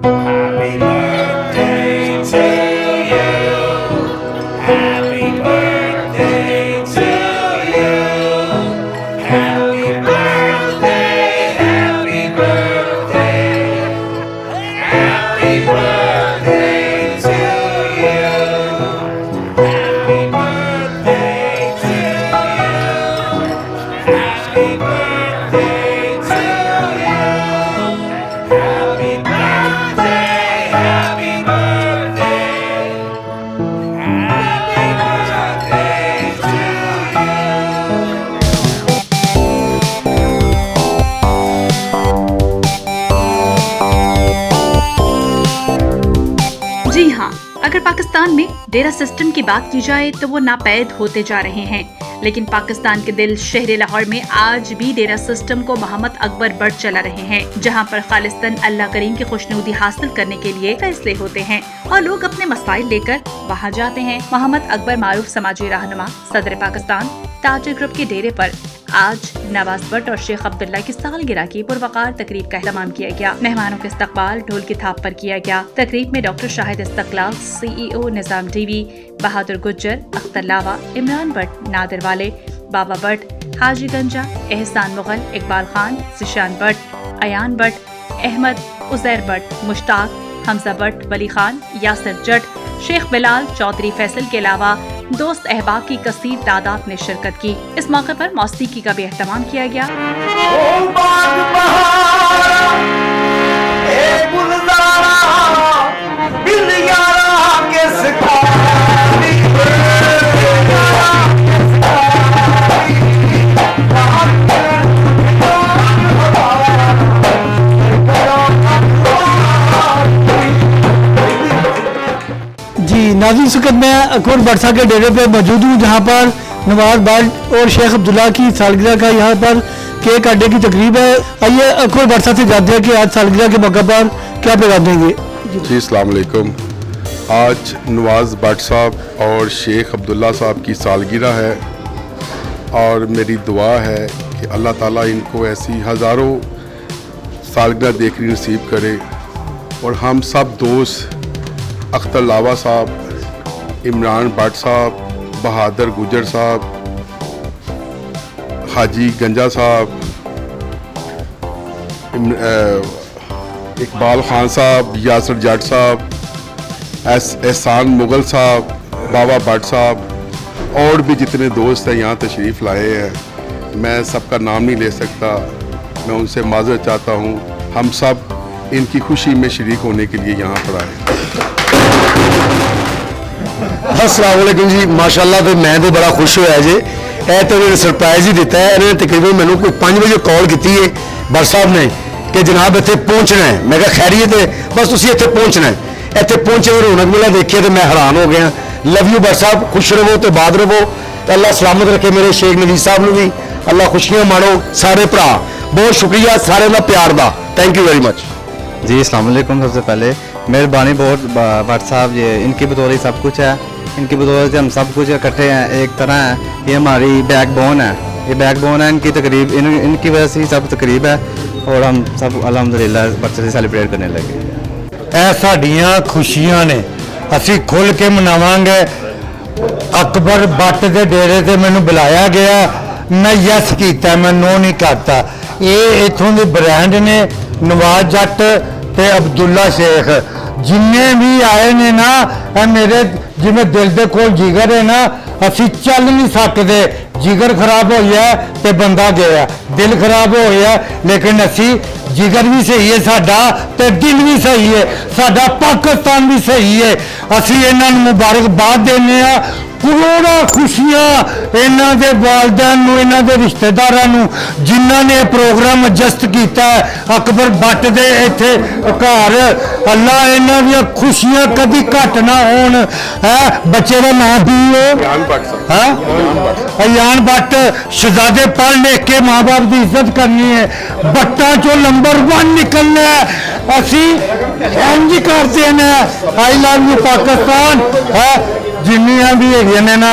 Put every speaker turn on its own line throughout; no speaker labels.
Happy birthday to you. Happy birthday to you. Happy birthday, happy birthday. Happy birthday to you. Happy birthday to you. Happy birthday to you. Happy birthday, happy birthday. Happy birthday to
जी हाँ, अगर पाकिस्तान में डेरा system की बात की जाए तो वो नापैद होते जा रहे हैं, लेकिन पाकिस्तान के दिल शहर लाहौर में आज भी डेरा सिस्टम को मोहम्मद अकबर बढ़ चला रहे हैं, जहाँ पर खालिस्तन अल्लाह करीम की खुशनुदी हासिल करने के लिए फैसले होते हैं और लोग अपने मसाइल लेकर वहाँ जाते हैं। मोहम्मद अकबर मारूफ समाजी रहनुमा सदर पाकिस्तान ताजर ग्रुप के डेरे पर आज नवाज भट्ट और शेख अब्दुल्ला की सालगिरह की पुरवकार तकरीब का एहतमाम किया गया। मेहमानों के इस्तकबाल ढोल की थाप पर किया गया। तकरीब में डॉक्टर शाहिद इस्तकलाल, CEO निजाम टीवी, बहादुर गुज्जर, अख्तर लावा, इमरान भट्ट, नादिर वाले, बाबा भट्ट, हाजी गंजा, एहसान मुगल, इकबाल खान, जिशान भट्ट, अयान भट्ट, अहमद, उजैर भट्ट, मुश्ताक, हमजा भट्ट, वली खान, यासिर जट, शेख बिलाल, चौधरी फैसल के अलावा दोस्त अहबाब की कसीर तादाद ने शिरकत की। इस मौके पर मौसीकी का भी एहतमाम किया गया।
नाज़रीन, इस वक्त मैं अकबर भट्ट साहब के डेरे पे मौजूद हूँ, जहाँ पर नवाज भट्ट और शेख अब्दुल्ला की सालगिरह का यहाँ पर केक काटने की तकरीब है। आइए अकबर भट्ट साहब से जानते हैं कि आज सालगिरह के मौके पर क्या पैगाम देंगे।
जी अस्सलाम वालेकुम। आज नवाज भट्ट साहब और शेख अब्दुल्ला साहब की सालगिरह है और मेरी दुआ है कि अल्लाह ताला इनको ऐसी हज़ारों सालगिरह देखने नसीब करे और हम सब दोस्त अख्तर लावा साहब, इमरान भट्ट साहब, बहादुर गुज्जर साहब, हाजी गंजा साहब, इकबाल खान साहब, यासिर जट साहब, एहसान मुगल साहब, बाबा भट्ट साहब और भी जितने दोस्त हैं यहाँ तशरीफ़ लाए हैं। मैं सबका नाम नहीं ले सकता, मैं उनसे माज़रत चाहता हूँ। हम सब इनकी खुशी में शरीक होने के लिए यहाँ पर आए।
अस्सलाम वालेकुम जी, माशाल्लाह। तो मैं तो बड़ा खुश होया जे, तो इन्होंने सरप्राइज़ ही दिता है। इन्होंने तकरीबन मैंने कोई 5 बजे कॉल की है भट्ट साहब ने कि जनाब इतने पहुँचना है। मैं कहा खैरियत है, बस तुम इतने पहुँचना है। इतने पहुँचे और रौनक मेला देखिए तो मैं हैरान हो गया। लव यू भट्ट साहब, खुश रहो तो बाद रहो, अल्लाह सलामत रखे। मेरे शेख नवीज साहब ने भी अल्लाह खुशियाँ माणो। सारे भरा बहुत शुक्रिया सारे का प्यार का, थैंक यू वेरी मच
जी। अस्सलाम वालेकुम। सबसे पहले मेहरबानी बहुत भट्ट साहब, ये इनकी बदौलत ही सब कुछ है, इनकी बदौलत से हम सब कुछ इकट्ठे हैं, एक तरह है। ये हमारी बैकबोन है, ये बैकबोन है इनकी तकरीब, इनकी वजह से ही सब तकरीब है और हम सब अल्हम्दुलिल्लाह बच्चे से सेलिब्रेट करने लगे।
ਇਹ ਸਾਡੀਆਂ ਖੁਸ਼ੀਆਂ ਨੇ, ਅਸੀਂ ਖੁੱਲ ਕੇ ਮਨਾਵਾਂਗੇ। ਅਕਬਰ ਭੱਟ ਦੇ ਡੇਰੇ ਤੇ ਮੈਨੂੰ ਬੁਲਾਇਆ ਗਿਆ, ਮੈਂ ਯੈਸ ਕੀਤਾ, ਮੈਂ ਨੋ ਨਹੀਂ ਕਰਤਾ। ਇਹ ਇਥੋਂ ਦੇ ਬ੍ਰਾਂਡ ਨੇ ਨਵਾਜ਼ ਜੱਟ ਤੇ ਅਬਦੁੱਲਾ ਸ਼ੇਖ, ਜਿੰਨੇ ਵੀ ਆਏ ਨੇ ਨਾ, ਇਹ ਮੇਰੇ ਜਿਵੇਂ ਦਿਲ ਦੇ ਕੋਲ ਜਿਗਰ ਹੈ ਨਾ, ਅਸੀਂ ਚੱਲ ਨਹੀਂ ਸਕਦੇ। जिगर खराब हो गया तो बंदा गया, दिल खराब हो गया, लेकिन असी जिगर भी सही है साडा ते दिल भी सही है, साडा पाकिस्तान भी सही है। असी इन्हां नूं मुबारकबाद देने आ। करोड़ों खुशियां इन्हां दे वालिदैन नूं, इन्हां दे रिश्तेदारां नूं जिन्हां ने प्रोग्राम अडजस्ट कीता है अकबर भट्ट दे इत्थे घर। अल्लाह इन्हां दी खुशियां कभी घट ना होण। है बच्चे दा नाम की है अयान भट्ट। शहजादे पढ़ लिख के माँ बाप की इज्जत करनी है, भट्टा चो नंबर 1 निकलना है। असी इंज करते हैं आई लव यू पाकिस्तान। है जिन्नियां भी है ना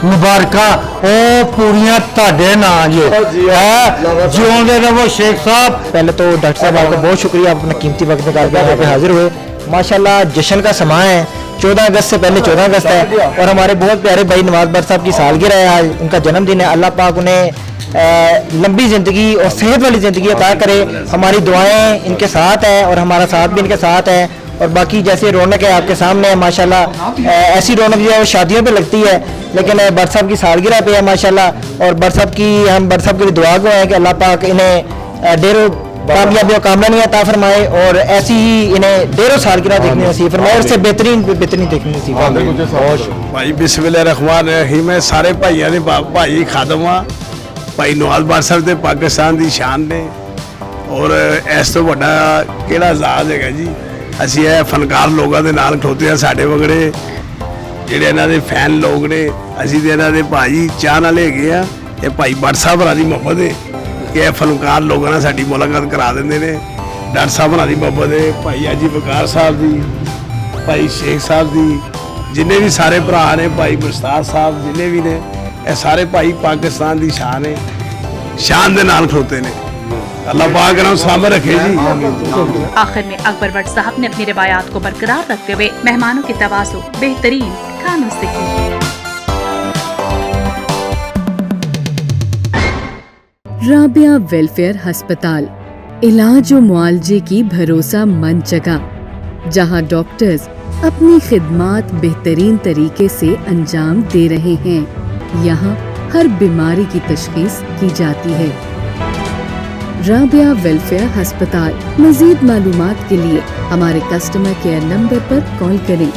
ਮੁਬਾਰਕਾਂ ਉਹ ਪੂਰੀਆਂ ਤੁਹਾਡੇ ਨਾਂ ਜੇ ਹੈ ਜਿਉਂਦੇ ਰਹੋ शेख साहब।
पहले तो डॉक्टर साहब आपका बहुत शुक्रिया, आप अपना कीमती वक्त निकाल कर यहाँ पे हाजिर हुए। माशाल्लाह जश्न का समा है, 14 अगस्त से पहले 14 अगस्त है और हमारे बहुत प्यारे भाई नवाज भट्ट साहब की सालगिरह है आज, उनका जन्मदिन है। अल्लाह पाक उन्हें लंबी ज़िंदगी और सेहत वाली ज़िंदगी अता करे। हमारी दुआएं इनके साथ हैं और हमारा साथ भी इनके साथ है। और बाकी जैसे रौनक है आपके सामने है माशाल्लाह, ऐसी रौनक जो है वो शादियों पे लगती है, लेकिन भट्ट साहब की सालगिरह पे है माशाल्लाह। और भट्ट साहब की हम भट्ट साहब के लिए दुआ गो हैं कि अल्लाह पाक इन्हें ढेरों कामयाबी और कामयाबी अता फरमाए और ऐसी ही इन्हें ढेरों सालगिरह देखने नसीब फरमाए और इससे बेहतरीन देखने नसीब फरमाए।
भाई बिस्मिल्लाह रहमान रहीम। सारे भाइयों ने भाई खादम आ भाई नवाज भट्ट साहब ते पाकिस्तान की शान ने और इस तो बड़ा केड़ा आजाद है जी। ਅਸੀਂ ਇਹ ਫਨਕਾਰ ਲੋਕਾਂ ਦੇ ਨਾਲ ਖਲੋਤੇ ਆ, ਸਾਡੇ ਵਗੜੇ ਜਿਹੜੇ ਇਹਨਾਂ ਦੇ ਫੈਨ ਲੋਕ ਨੇ, ਅਸੀਂ ਤੇ ਇਹਨਾਂ ਦੇ ਭਾਈ ਚਾਹ ਨਾਲ ਹੈਗੇ ਆ। ਇਹ ਭਾਈ ਭੱਟ ਸਾਹਿਬ ਹੋਰਾਂ ਦੀ ਮੁਹੱਬਤ ਹੈ ਕਿ ਇਹ ਫਨਕਾਰ ਲੋਕਾਂ ਨਾਲ ਸਾਡੀ ਮੁਲਾਕਾਤ ਕਰਾ ਦਿੰਦੇ ਨੇ। ਡਾਕਟਰ ਸਾਹਿਬ ਹੋਰਾਂ ਦੀ ਮੁਹੱਬਤ ਹੈ, ਭਾਈ ਅਜੀ ਵਕਾਰ ਸਾਹਿਬ ਦੀ, ਭਾਈ ਸ਼ੇਖ ਸਾਹਿਬ ਦੀ, ਜਿੰਨੇ ਵੀ ਸਾਰੇ ਭਰਾ ਨੇ, ਭਾਈ ਮੁਸਤਾਦ ਸਾਹਿਬ ਜਿੰਨੇ ਵੀ ਨੇ, ਇਹ ਸਾਰੇ ਭਾਈ ਪਾਕਿस्तान ਦੀ ਸ਼ਾਨ ਹੈ, शान ਦੇ ਨਾਲ ਖਲੋਤੇ ਨੇ। अल्लाह पाक नाम सलामत रखे जी।
आखिर में अकबर भट्ट साहब ने अपनी रिवायात को बरकरार रखते हुए मेहमानों की तवाज़ो बेहतरीन खानों से की।
राबिया वेलफेयर अस्पताल, इलाज और मुआलजे की भरोसा मंद जगह, जहां डॉक्टर्स अपनी खिदमात बेहतरीन तरीके से अंजाम दे रहे हैं। यहाँ हर बीमारी की तशखीस की जाती है। राबिया वेलफेयर अस्पताल। मजीद मालूमात के लिए हमारे कस्टमर केयर नंबर पर कॉल करें